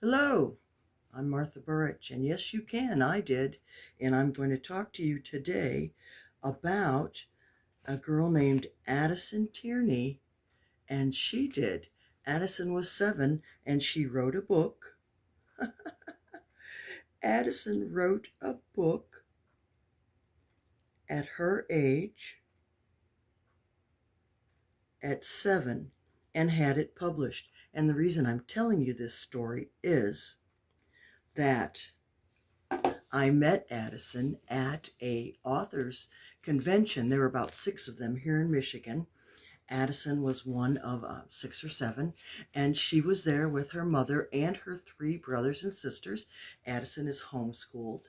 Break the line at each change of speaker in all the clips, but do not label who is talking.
Hello, I'm Martha Burich, and yes, you can. I did. And I'm going to talk to you today about a girl named Addison Tierney, and she did. Addison was 7, and she wrote a book. Addison wrote a book at her age, at 7, and had it published. And the reason I'm telling you this story is that I met Addison at a authors convention. There were about 6 of them here in Michigan. Addison was one of 6 or 7, and she was there with her mother and her 3 brothers and sisters. Addison is homeschooled,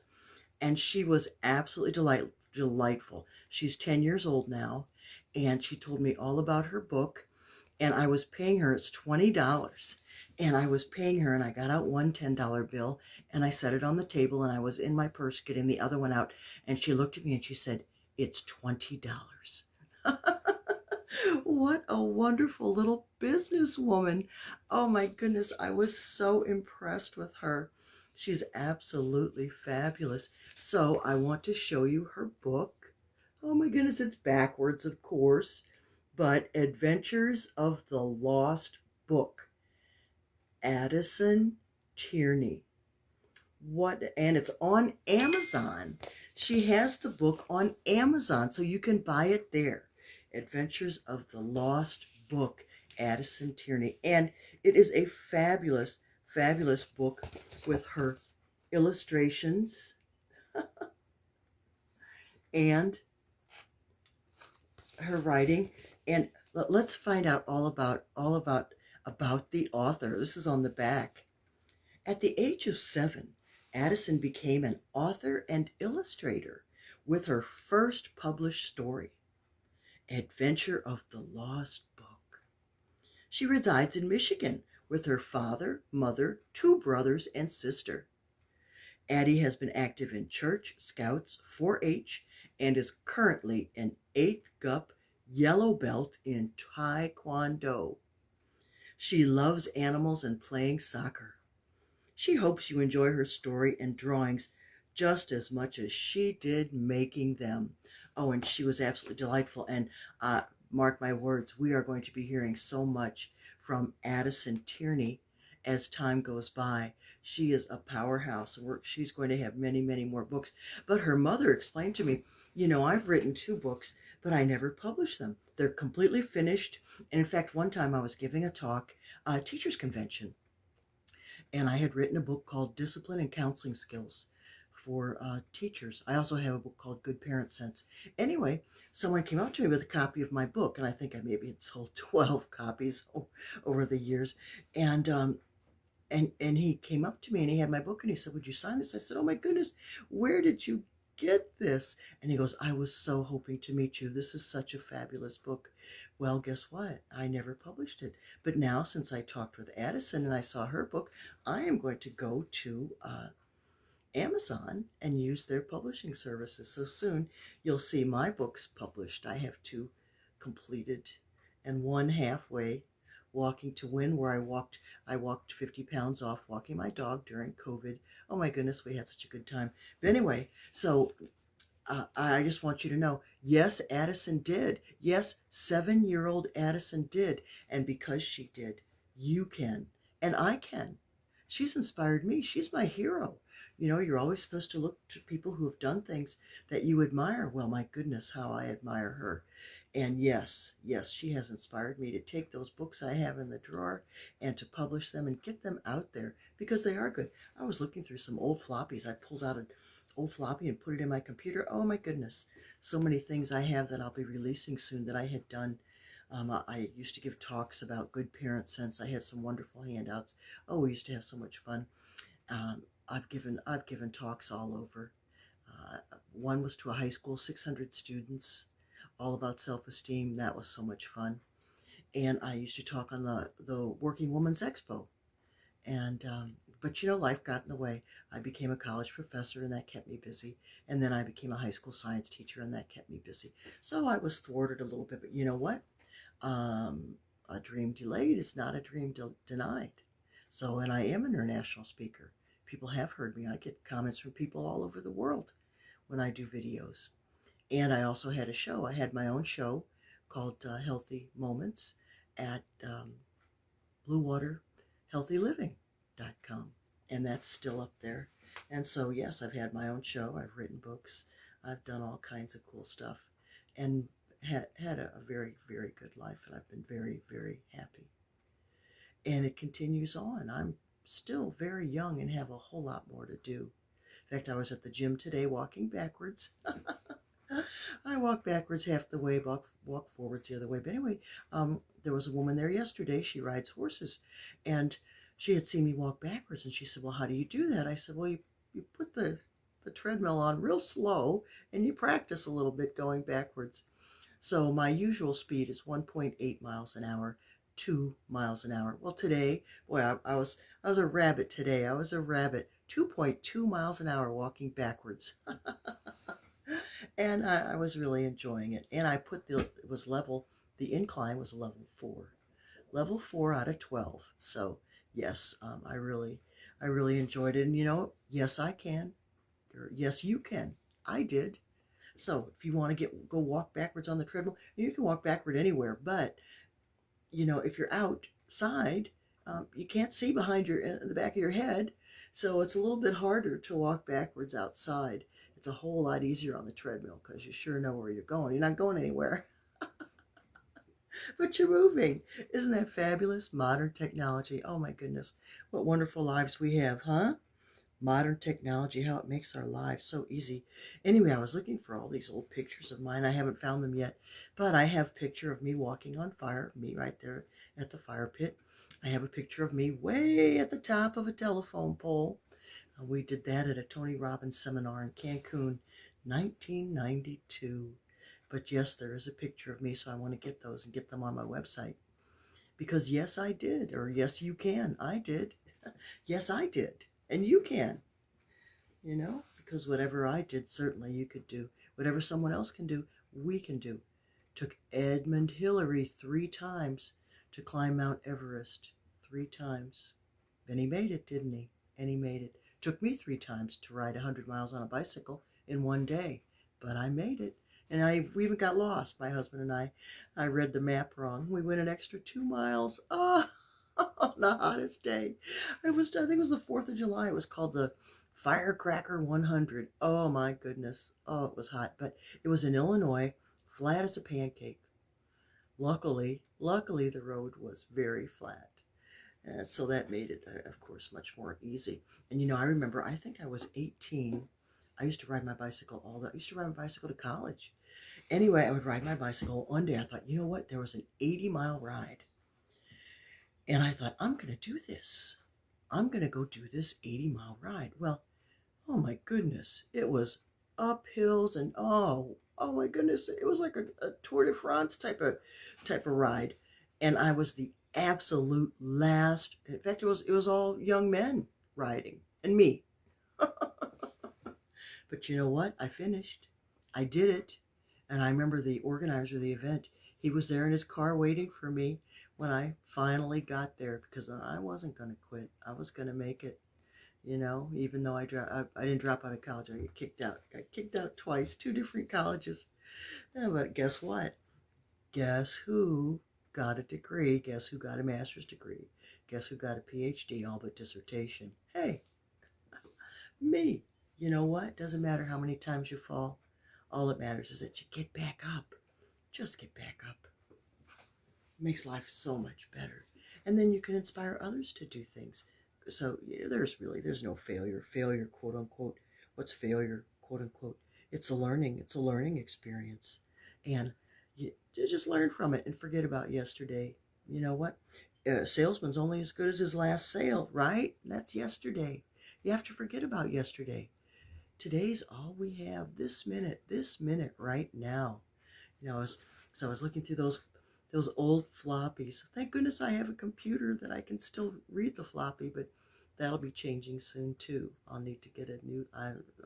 and she was absolutely delightful. She's 10 years old now, and she told me all about her book, and I was paying her, it's $20. And I was paying her, and I got out one $10 bill, and I set it on the table, and I was in my purse getting the other one out, and she looked at me and she said, "It's $20." What a wonderful little businesswoman. Oh my goodness, I was so impressed with her. She's absolutely fabulous. So I want to show you her book. Oh my goodness, it's backwards, of course, but Adventures of the Lost Book. Addison Tierney. And it's on Amazon. She has the book on Amazon, so you can buy it there. Adventures of the Lost Book, Addison Tierney. And it is a fabulous, fabulous book with her illustrations and her writing. And let's find out all about the author. This is on the back. At the age of 7, Addison became an author and illustrator with her first published story, Adventure of the Lost Book. She resides in Michigan with her father, mother, 2 brothers, and sister. Addie has been active in church, scouts, 4-H, and is currently an 8th GUP yellow belt in Taekwondo. She loves animals and playing soccer. She hopes you enjoy her story and drawings just as much as she did making them. Oh, and she was absolutely delightful. And mark my words, we are going to be hearing so much from Addison Tierney as time goes by. She is a powerhouse. She's going to have many, many more books. But her mother explained to me, I've written 2 books, but I never published them. They're completely finished. And in fact, one time I was giving a talk, a teachers convention, and I had written a book called Discipline and Counseling Skills for teachers. I also have a book called Good Parent Sense. Anyway, someone came up to me with a copy of my book, and I think I maybe had sold 12 copies over the years. And and he came up to me and he had my book and he said, "Would you sign this?" I said, "Oh my goodness, where did you get this?" And he goes, "I was so hoping to meet you. This is such a fabulous book." Well, guess what? I never published it. But now, since I talked with Addison and I saw her book, I am going to go to Amazon and use their publishing services. So soon you'll see my books published. I have 2 completed and 1 halfway. Walking to Win, where I walked 50 pounds off walking my dog during COVID. Oh my goodness, we had such a good time. But anyway, so I just want you to know, yes, Addison did. Yes, 7-year-old Addison did. And because she did, you can. And I can. She's inspired me. She's my hero. You're always supposed to look to people who have done things that you admire. Well, my goodness, how I admire her. And yes, yes, she has inspired me to take those books I have in the drawer and to publish them and get them out there because they are good. I was looking through some old floppies. I pulled out an old floppy and put it in my computer. Oh my goodness, so many things I have that I'll be releasing soon that I had done. I used to give talks about Good Parent Sense. I had some wonderful handouts. Oh, we used to have so much fun. I've given talks all over. One was to a high school, 600 students, all about self-esteem. That was so much fun. And I used to talk on the Working Women's Expo. And but life got in the way. I became a college professor, and that kept me busy. And then I became a high school science teacher, and that kept me busy. So I was thwarted a little bit. But you know what? A dream delayed is not a dream denied. So, and I am an international speaker. People have heard me. I get comments from people all over the world when I do videos. And I also had a show. I had my own show called Healthy Moments at bluewaterhealthyliving.com. And that's still up there. And so, yes, I've had my own show. I've written books. I've done all kinds of cool stuff and had a very, very good life. And I've been very, very happy. And it continues on. I'm still very young and have a whole lot more to do. In fact, I was at the gym today walking backwards. I walk backwards half the way, walk forwards the other way. But anyway, there was a woman there yesterday. She rides horses. And she had seen me walk backwards. And she said, well, how do you do that? I said, well, you put the treadmill on real slow and you practice a little bit going backwards. So my usual speed is 1.8 miles an hour, 2 miles an hour. Well, today, boy, I was a rabbit today. I was a rabbit, 2.2 miles an hour walking backwards. And I was really enjoying it. And I put it was level, the incline was level 4 out of 12. So yes, I really enjoyed it. And yes, I can, or yes, you can. I did. So if you want to go walk backwards on the treadmill, you can walk backward anywhere. But if you're outside, you can't see behind the back of your head, so it's a little bit harder to walk backwards outside. It's a whole lot easier on the treadmill because you sure know where you're going. You're not going anywhere, but you're moving. Isn't that fabulous? Modern technology. Oh my goodness, what wonderful lives we have, huh? Modern technology, how it makes our lives so easy. Anyway, I was looking for all these old pictures of mine. I haven't found them yet, but I have a picture of me walking on fire, me right there at the fire pit. I have a picture of me way at the top of a telephone pole. We did that at a Tony Robbins seminar in Cancun, 1992. But yes, there is a picture of me, so I want to get those and get them on my website. Because yes, I did, or yes, you can. I did. Yes, I did. And you can, because whatever I did, certainly you could do. Whatever someone else can do, we can do. Took Edmund Hillary 3 times to climb Mount Everest. 3 times. And he made it, didn't he? And he made it. Took me 3 times to ride 100 miles on a bicycle in one day. But I made it. And we even got lost, my husband and I. I read the map wrong. We went an extra 2 miles. Oh, on the hottest day. I think it was the 4th of July. It was called the Firecracker 100. Oh my goodness. Oh, it was hot. But it was in Illinois, flat as a pancake. Luckily, the road was very flat. And so that made it, of course, much more easy. And I remember, I think I was 18. I used to ride my bicycle I used to ride my bicycle to college. Anyway, I would ride my bicycle. One day I thought, you know what? There was an 80-mile ride. And I thought, I'm going to do this. I'm going to go do this 80-mile ride. Well, oh my goodness. It was up hills and oh my goodness. It was like a Tour de France type of ride. And I was the absolute last. In fact, it was all young men riding and me. But you know what? I finished. I did it. And I remember the organizer of the event. He was there in his car waiting for me when I finally got there because I wasn't going to quit. I was going to make it, even though I didn't drop out of college. I got kicked out. Got kicked out twice, 2 different colleges. Yeah, but guess what? Guess who got a degree? Guess who got a master's degree? Guess who got a PhD, all but dissertation? Hey, me. You know what? Doesn't matter how many times you fall. All that matters is that you get back up. Just get back up. It makes life so much better. And then you can inspire others to do things. So there's no failure. Failure, quote unquote. What's failure, quote unquote? It's a learning experience. And you just learn from it and forget about yesterday. You know what? A salesman's only as good as his last sale, right? That's yesterday. You have to forget about yesterday. Today's all we have, this minute right now. So I was looking through those old floppies. Thank goodness I have a computer that I can still read the floppy, but that'll be changing soon too. I'll need to get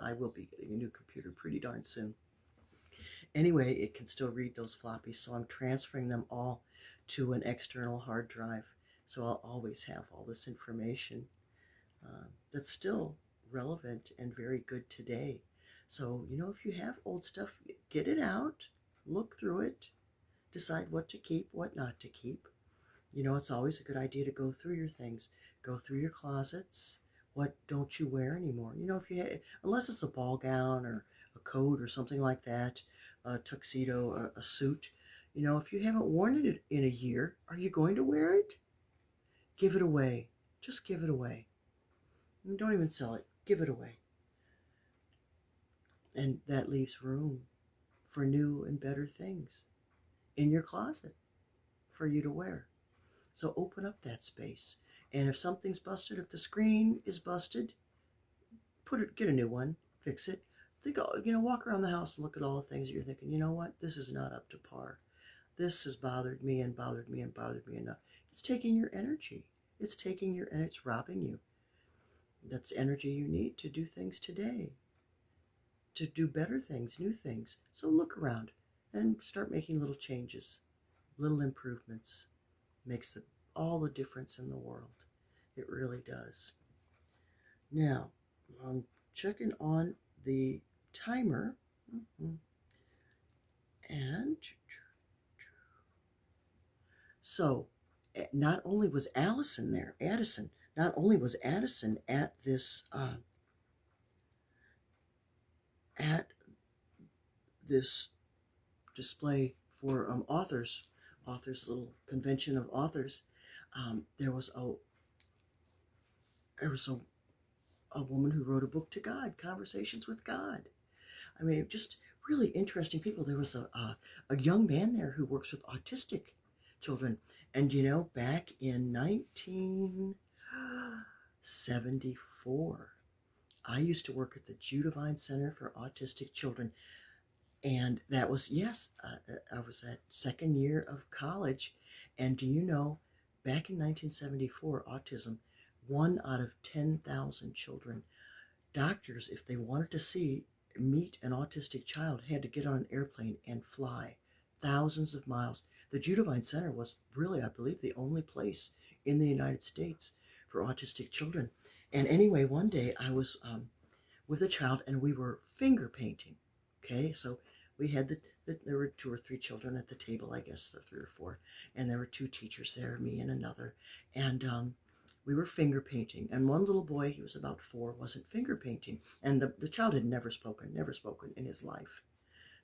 I will be getting a new computer pretty darn soon. Anyway, it can still read those floppies, so I'm transferring them all to an external hard drive So I'll always have all this information that's still relevant and very good today. So, if you have old stuff, get it out, look through it, decide what to keep, what not to keep. It's always a good idea to go through your things, go through your closets. What don't you wear anymore? If you unless it's a ball gown or a coat or something like that, a tuxedo, a suit. If you haven't worn it in a year, are you going to wear it? Give it away. Just give it away. And don't even sell it. Give it away. And that leaves room for new and better things in your closet for you to wear. So open up that space. And if something's busted, if the screen is busted, get a new one, fix it. Walk around the house and look at all the things that you're thinking, you know what, this is not up to par. This has bothered me and bothered me and bothered me enough. It's taking your energy. And it's robbing you. That's energy you need to do things today, to do better things, new things. So look around and start making little changes, little improvements. Makes all the difference in the world. It really does. Now, I'm checking on the timer. And so, not only was Addison, not only was Addison at this display for authors little convention of authors. There was a woman who wrote a book to God, Conversations with God. I mean, just really interesting people. There was a young man there who works with autistic children. And back in 1974, I used to work at the Judavine Center for Autistic Children. And that was, I was at second year of college. And do you know, back in 1974, autism, 1 out of 10,000 children, doctors, if they wanted to meet an autistic child, had to get on an airplane and fly thousands of miles. The Judavine Center was really, I believe, the only place in the United States for autistic children. And anyway, one day I was with a child and we were finger painting. Okay, so we had there were 2 or 3 children at the table, I guess, 3 or 4, and there were 2 teachers there, me and another, and we were finger painting. And one little boy, he was about 4, wasn't finger painting, and the child had never spoken in his life,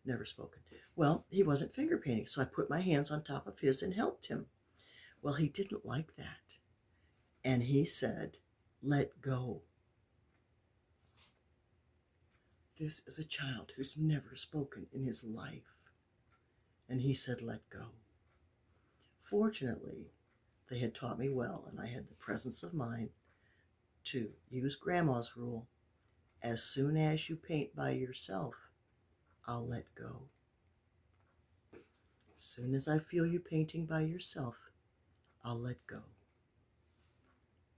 never spoken. Well, he wasn't finger painting, so I put my hands on top of his and helped him. Well, he didn't like that, and he said, "Let go." This is a child who's never spoken in his life. And he said, "Let go." Fortunately, they had taught me well, and I had the presence of mind to use Grandma's rule. As soon as you paint by yourself, I'll let go. As soon as I feel you painting by yourself, I'll let go.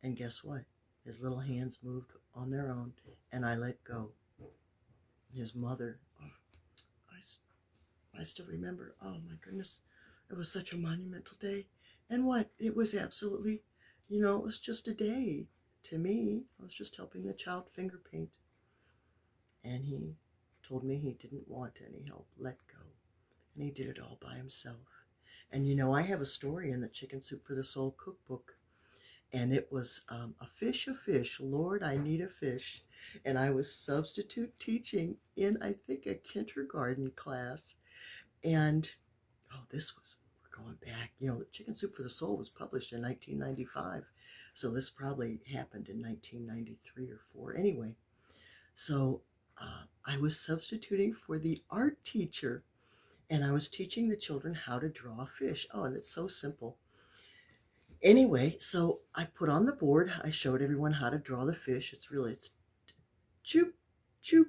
And guess what? His little hands moved on their own, and I let go. His mother, I still remember, oh my goodness, it was such a monumental day. And it was absolutely, it was just a day to me. I was just helping the child finger paint. And he told me he didn't want any help, let go. And he did it all by himself. And I have a story in the Chicken Soup for the Soul cookbook. And it was a fish, Lord, I need a fish. And I was substitute teaching in, I think, a kindergarten class. And, we're going back. The Chicken Soup for the Soul was published in 1995. So this probably happened in 1993 or 4. Anyway, so I was substituting for the art teacher. And I was teaching the children how to draw a fish. Oh, and it's so simple. Anyway, so I put on the board, I showed everyone how to draw the fish. It's choop, choop,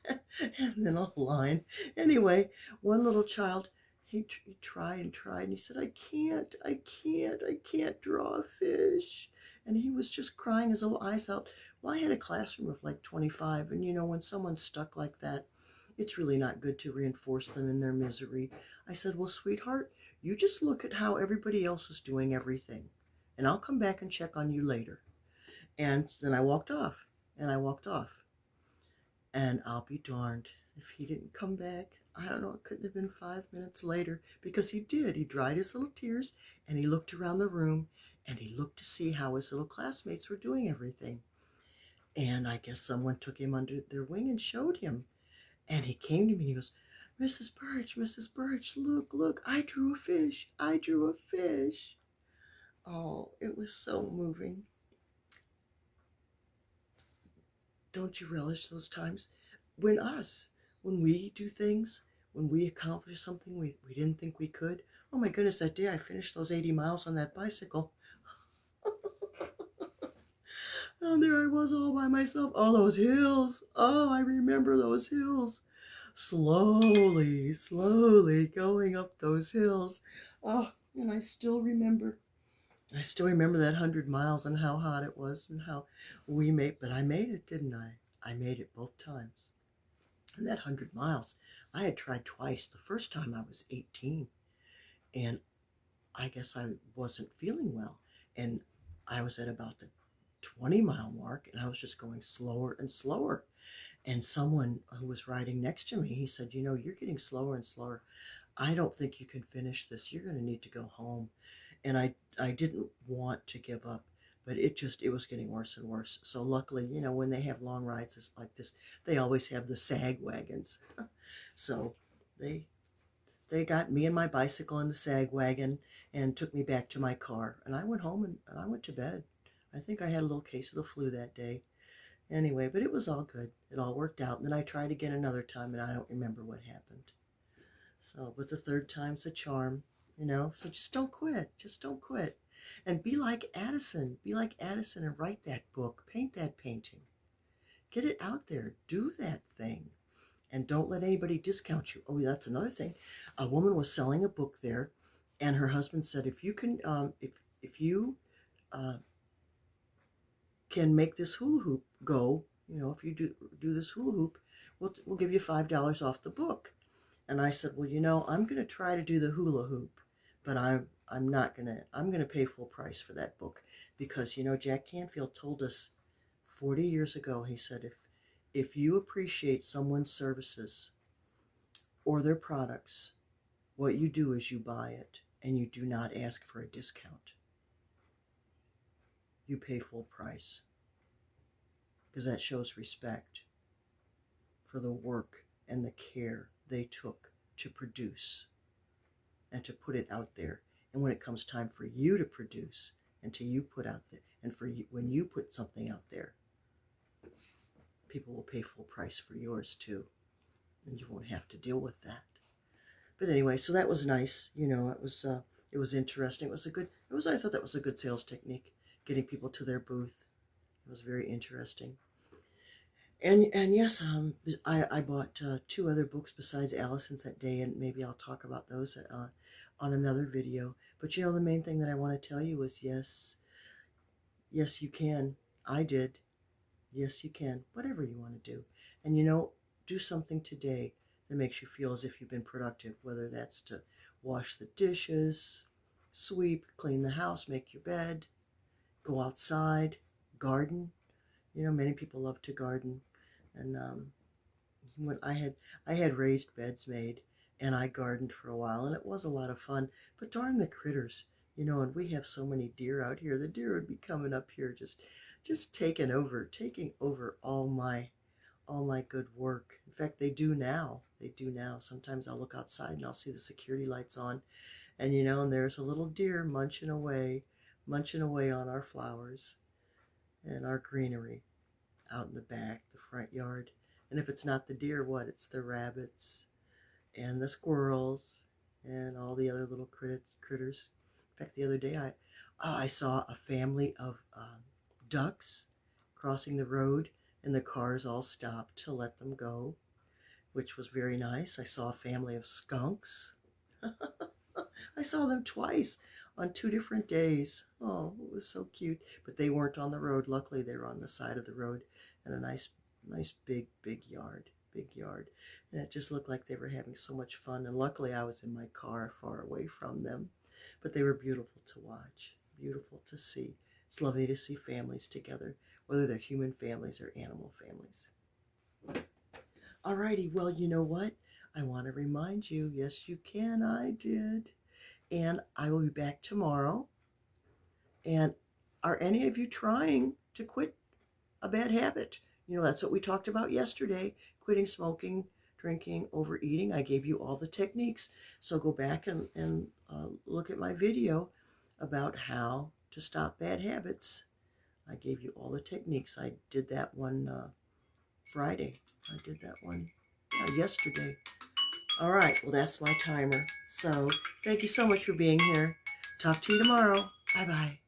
and then a line. Anyway, one little child, he tried, and he said, I can't draw a fish. And he was just crying his little eyes out. Well, I had a classroom of like 25, and when someone's stuck like that, it's really not good to reinforce them in their misery. I said, well, sweetheart, you just look at how everybody else is doing everything. and I'll come back and check on you later. And then I walked off, and I walked off. And I'll be darned if he didn't come back. I don't know, it couldn't have been 5 minutes later, because he did. He dried his little tears, and he looked around the room, and he looked to see how his little classmates were doing everything. And I guess someone took him under their wing and showed him. And he came to me and he goes, Mrs. Birch, look, look, I drew a fish. I drew a fish. Oh, it was so moving. Don't you relish those times when we do things, when we accomplish something we didn't think we could? Oh my goodness, that day I finished those 80 miles on that bicycle. And there I was all by myself. Oh, those hills. Oh, I remember those hills. Slowly, slowly going up those hills. Oh, and I still remember that 100 miles and how hot it was and how but I made it, didn't I? I made it both times. And that 100 miles, I had tried twice. The first time I was 18, and I guess I wasn't feeling well. And I was at about the 20-mile mark, and I was just going slower and slower. And someone who was riding next to me, he said, you're getting slower and slower. I don't think you can finish this. You're going to need to go home. And I didn't want to give up, but it was getting worse and worse. So luckily, when they have long rides like this, they always have the sag wagons. So they got me and my bicycle in the sag wagon and took me back to my car. And I went home and I went to bed. I think I had a little case of the flu that day. Anyway, but it was all good. It all worked out. And then I tried again another time, and I don't remember what happened. So, but the third time's a charm, So just don't quit. Just don't quit. And be like Addison. Be like Addison and write that book. Paint that painting. Get it out there. Do that thing. And don't let anybody discount you. Oh, that's another thing. A woman was selling a book there, and her husband said, if you can, if you can make this hula hoop go, if you do this hula hoop, we'll give you $5 off the book. And I said, well, I'm going to try to do the hula hoop, but I'm going to pay full price for that book, because Jack Canfield told us 40 years ago. He said, if you appreciate someone's services or their products, what you do is you buy it, and you do not ask for a discount. You pay full price, because that shows respect for the work and the care they took to produce and to put it out there. And when it comes time for you to produce and to you put out there, and for you, when you put something out there, people will pay full price for yours too, and you won't have to deal with that. But anyway, so that was nice. It was interesting. I thought that was a good sales technique, getting people to their booth. It was very interesting. And yes, I bought 2 other books besides Allison's that day, and maybe I'll talk about those on another video. But the main thing that I want to tell you is yes, you can. I did. Yes, you can. Whatever you want to do. And do something today that makes you feel as if you've been productive, whether that's to wash the dishes, sweep, clean the house, make your bed, go outside, garden. Many people love to garden. And when I had raised beds made, and I gardened for a while, and it was a lot of fun. But darn the critters, and we have so many deer out here. The deer would be coming up here just taking over all my good work. In fact, they do now. Sometimes I'll look outside and I'll see the security lights on, and and there's a little deer munching away on our flowers and our greenery out in the back, the front yard. And if it's not the deer, it's the rabbits and the squirrels and all the other little critters. In fact, the other day I saw a family of ducks crossing the road, and the cars all stopped to let them go, which was very nice. I saw a family of skunks. I saw them twice on 2 different days. Oh, it was so cute. But they weren't on the road. Luckily, they were on the side of the road, and a nice big yard. And it just looked like they were having so much fun. And luckily, I was in my car far away from them. But they were beautiful to watch. beautiful to see. It's lovely to see families together, whether they're human families or animal families. Alrighty, well, you know what? I want to remind you, yes, you can. I did. And I will be back tomorrow. And are any of you trying to quit a bad habit? You know, that's what we talked about yesterday, quitting smoking, drinking, overeating. I gave you all the techniques. So go back and look at my video about how to stop bad habits. I gave you all the techniques. I did that one Friday. I did that one yesterday. All right, well, that's my timer. So thank you so much for being here. Talk to you tomorrow. Bye-bye.